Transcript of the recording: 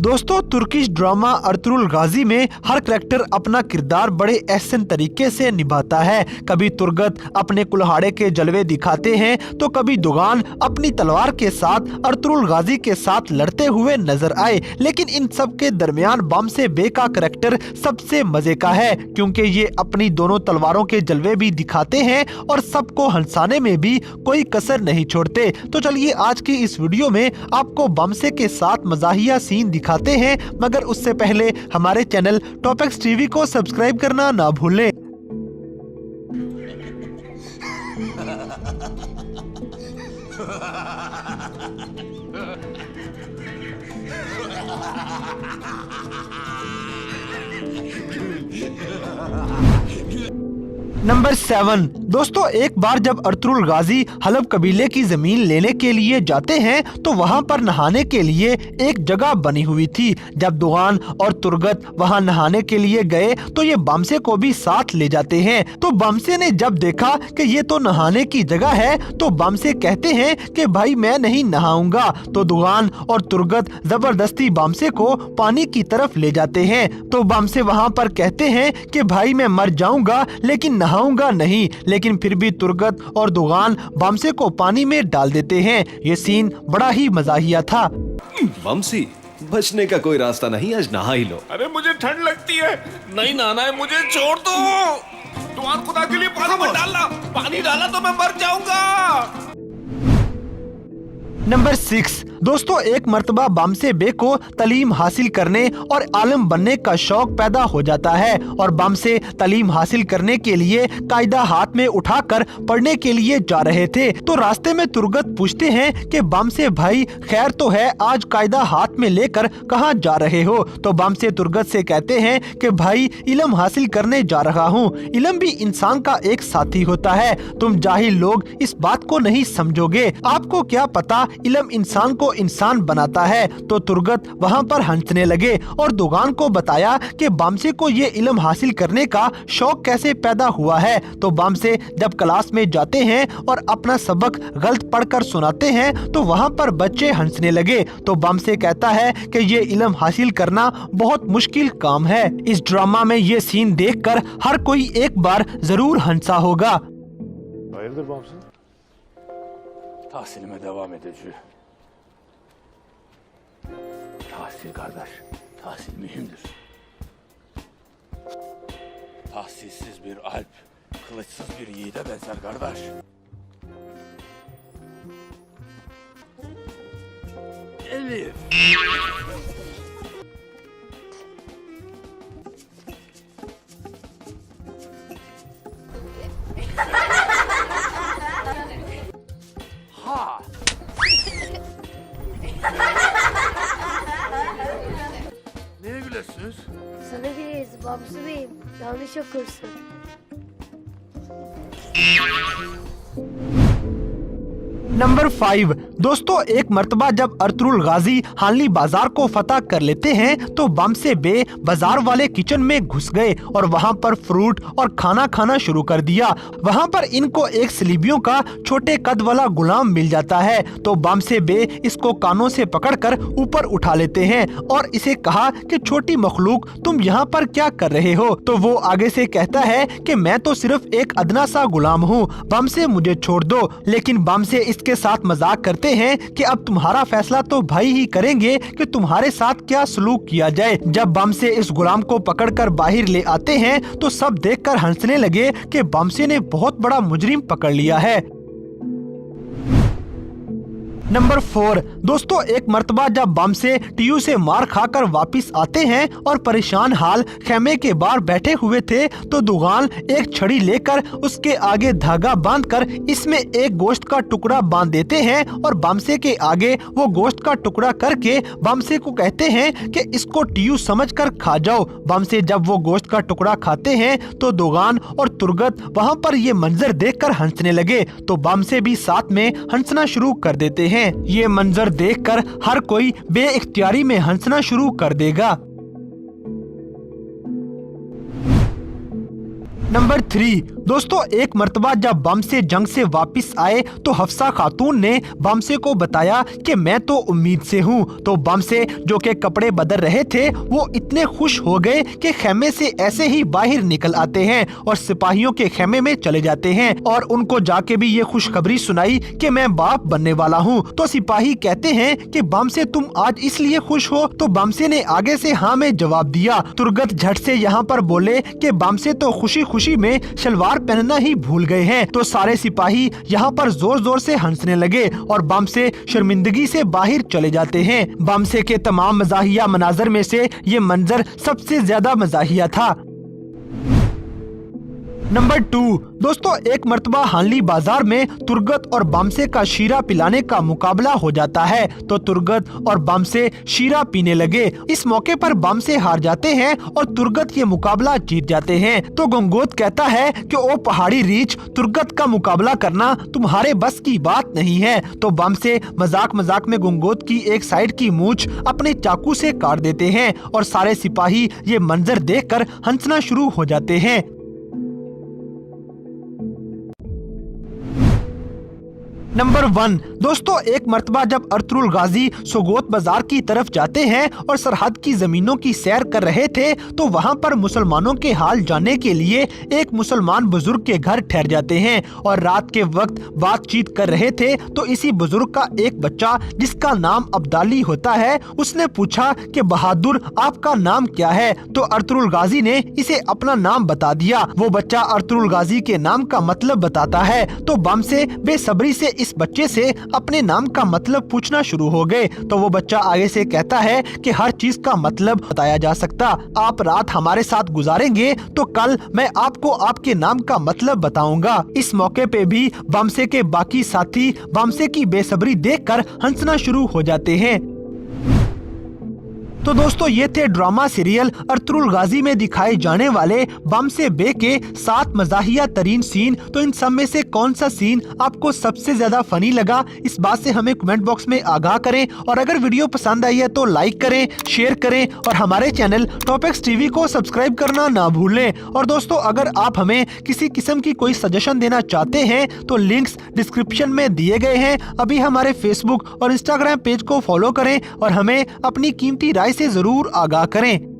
दोस्तों, Turkish drama Ertugrul गाजी में हर character अपना किरदार बड़े एहसन तरीके से निभाता है। कभी तुर्गत अपने कुल्हाड़े के जलवे दिखाते हैं तो कभी दुगान अपनी तलवार के साथ अर्तुगरुल गाजी के साथ लड़ते हुए नजर आए। लेकिन इन सब के दरमियान बामसे बे का करैक्टर सबसे मजे का है, क्योंकि ये अपनी दोनों तलवारों के जलवे भी दिखाते हैं और सबको हंसाने में भी कोई कसर नहीं छोड़ते। तो चलिए आज की इस वीडियो में आपको बामसे के साथ मजाहिया सीन दिखाते हैं, मगर उससे पहले हमारे चैनल टॉपिक्स टीवी को सब्सक्राइब करना ना भूलें। नंबर 7। दोस्तों, एक बार जब अर्तुगरुल गाजी हलब कबीले की जमीन लेने के लिए जाते हैं तो वहां पर नहाने के लिए एक जगह बनी हुई थी। जब दुगान और तुर्गत वहां नहाने के लिए गए तो ये बामसे को भी साथ ले जाते हैं। तो बामसे ने जब देखा कि ये तो नहाने की जगह है तो बामसे कहते हैं कि भाई मैं नहीं नहाऊंगा। तो दुगान और तुर्गत जबरदस्ती बामसे को पानी की तरफ ले जाते हैं। तो बामसे वहां पर कहते हैं कि भाई मैं मर जाऊंगा लेकिन नहाऊंगा नहीं। लेकिन फिर भी तुर्गत और दुगान बामसे को पानी में डाल देते हैं। ये सीन बड़ा ही मजाहिया था। बमसी, बचने का कोई रास्ता नहीं, आज नहा ही लो। अरे मुझे ठंड लगती है, नहीं नहाना है, मुझे छोड़ दो। तुम्हारे खुदा के लिए पानी मत डालना, पानी डाला तो मैं मर जाऊंगा। नंबर 6। दोस्तों, एक मर्तबा बामसे बे को तालीम हासिल करने और आलम बनने का शौक पैदा हो जाता है और बामसे तालीम हासिल करने के लिए कायदा हाथ में उठाकर पढ़ने के लिए जा रहे थे। तो रास्ते में तुर्गत पूछते हैं कि बामसे भाई खैर तो है, आज कायदा हाथ में लेकर कहाँ जा रहे हो? तो बामसे तुर्गत से कहते हैं कि भाई इल्म हासिल करने जा रहा हूँ। इल्म भी इंसान का एक साथी होता है। तुम जाहिल लोग इस बात को नहीं समझोगे, आपको क्या पता इल्म इंसान को इंसान बनाता है। तो तुर्गत वहाँ पर हंसने लगे और दुगान को बताया कि बामसे को ये इल्म हासिल करने का शौक कैसे पैदा हुआ है। तो बामसे जब क्लास में जाते हैं और अपना सबक गलत पढ़कर सुनाते हैं तो वहाँ पर बच्चे हंसने लगे। तो बामसे कहता है कि ये इल्म हासिल करना बहुत मुश्किल काम है। इस ड्रामा में ये सीन देखकर हर कोई एक बार जरूर हंसा होगा। Hayırdır Bamsı? Tahsilime devam edeceğim. Tahsil kardeş, tahsil mühimdir. Tahsilsiz bir alp, kılıçsız bir yiğide benzer kardeş. Elif. Ha. Neye gülüyorsunuz? Sana güleriz Bamsı Bey'im. Yanlış okursun. Number 5। दोस्तों, एक मर्तबा जब अर्तुगरुल गाजी हानली बाजार को फतह कर लेते हैं तो बामसे बे बाजार वाले किचन में घुस गए और वहां पर फ्रूट और खाना खाना शुरू कर दिया। वहां पर इनको एक सलीबियों का छोटे कद वाला गुलाम मिल जाता है। तो बामसे बे इसको कानों से पकड़कर ऊपर उठा लेते हैं और इसे कहा कि छोटी मखलूक तुम यहाँ पर क्या कर रहे हो? तो वो आगे से कहता है कि मैं तो सिर्फ एक अदना सा गुलाम हूँ, बामसे मुझे छोड़ दो। लेकिन बामसे इसके साथ मजाक करते हैं कि अब तुम्हारा फैसला तो भाई ही करेंगे कि तुम्हारे साथ क्या सलूक किया जाए। जब बामसे इस गुलाम को पकड़कर बाहर ले आते हैं तो सब देखकर हंसने लगे कि बामसे ने बहुत बड़ा मुजरिम पकड़ लिया है। नंबर 4। दोस्तों, एक मर्तबा जब बामसे टीयू से मार खाकर वापस आते हैं और परेशान हाल खेमे के बाहर बैठे हुए थे तो दुगान एक छड़ी लेकर उसके आगे धागा बांधकर इसमें एक गोश्त का टुकड़ा बांध देते हैं और बामसे के आगे वो गोश्त का टुकड़ा करके बामसे को कहते हैं कि इसको टीयू समझकर खा जाओ। बामसे जब वो गोश्त का टुकड़ा खाते हैं तो दुगान और तुर्गत वहाँ पर ये मंजर देखकर हंसने लगे। तो बामसे भी साथ में हंसना शुरू कर देते हैं। ये मंजर देखकर हर कोई बेइख्तियारी में हंसना शुरू कर देगा। नंबर 3 दोस्तों, एक मर्तबा जब बामसे जंग से वापस आए तो हफ्सा खातून ने बामसे को बताया कि मैं तो उम्मीद से हूँ। तो बामसे जो के कपड़े बदल रहे थे वो इतने खुश हो गए कि खेमे से ऐसे ही बाहर निकल आते हैं और सिपाहियों के खेमे में चले जाते हैं और उनको जाके भी ये खुशखबरी सुनाई कि मैं बाप बनने वाला हूँ। तो सिपाही कहते हैं कि बामसे तुम आज इसलिए खुश हो? तो बामसे ने आगे से हाँ में जवाब दिया। तुर्गत झट से यहाँ पर बोले कि बामसे तो खुशी खुशी में शलवार पहनना ही भूल गए हैं। तो सारे सिपाही यहाँ पर जोर जोर से हंसने लगे और बामसे शर्मिंदगी से बाहर चले जाते हैं। बामसे के तमाम मजाहिया मनाजर में से ये मंजर सबसे ज्यादा मजाहिया था। नंबर 2 दोस्तों, एक मर्तबा हानली बाजार में तुर्गत और बामसे का शीरा पिलाने का मुकाबला हो जाता है। तो तुर्गत और बामसे शीरा पीने लगे। इस मौके पर बामसे हार जाते हैं और तुर्गत ये मुकाबला जीत जाते हैं। तो गंगोत कहता है कि ओ पहाड़ी रीछ, तुर्गत का मुकाबला करना तुम्हारे बस की बात नहीं है। तो बामसे मजाक मजाक में गंगोत की एक साइड की मूंछ अपने चाकू से काट देते हैं और सारे सिपाही ये मंजर देखकर हंसना शुरू हो जाते हैं। नंबर 1 दोस्तों, एक मर्तबा जब अर्तुरुल गाजी सोगोत बाजार की तरफ जाते हैं और सरहद की जमीनों की सैर कर रहे थे तो वहां पर मुसलमानों के हाल जानने के लिए एक मुसलमान बुजुर्ग के घर ठहर जाते हैं और रात के वक्त बातचीत कर रहे थे। तो इसी बुजुर्ग का एक बच्चा जिसका नाम अब्दाली होता है उसने पूछा कि बहादुर आपका नाम क्या है? तो अर्तुरुल गाजी ने इसे अपना नाम बता दिया। वो बच्चा अर्तुरुल गाजी के नाम का मतलब बताता है। तो बामसे बेसब्री से इस बच्चे से अपने नाम का मतलब पूछना शुरू हो गए। तो वो बच्चा आगे से कहता है कि हर चीज का मतलब बताया जा सकता। आप रात हमारे साथ गुजारेंगे तो कल मैं आपको आपके नाम का मतलब बताऊंगा। इस मौके पे भी बामसे के बाकी साथी बामसे की बेसब्री देखकर हंसना शुरू हो जाते हैं। तो दोस्तों, ये थे ड्रामा सीरियल अर्तुरुल गाजी में दिखाए जाने वाले बामसे बे के 7 मजाहिया तरीन सीन। तो इन सब में से कौन सा सीन आपको सबसे ज्यादा फनी लगा, इस बात से हमें कमेंट बॉक्स में आगाह करें। और अगर वीडियो पसंद आई है तो लाइक करें, शेयर करें और हमारे चैनल टॉपिक्स टीवी को सब्सक्राइब करना ना भूलें। और दोस्तों, अगर आप हमें किसी किस्म की कोई सजेशन देना चाहते हैं तो लिंक्स डिस्क्रिप्शन में दिए गए हैं। अभी हमारे फेसबुक और इंस्टाग्राम पेज को फॉलो करें और हमें अपनी कीमती राय से जरूर आगाह करें।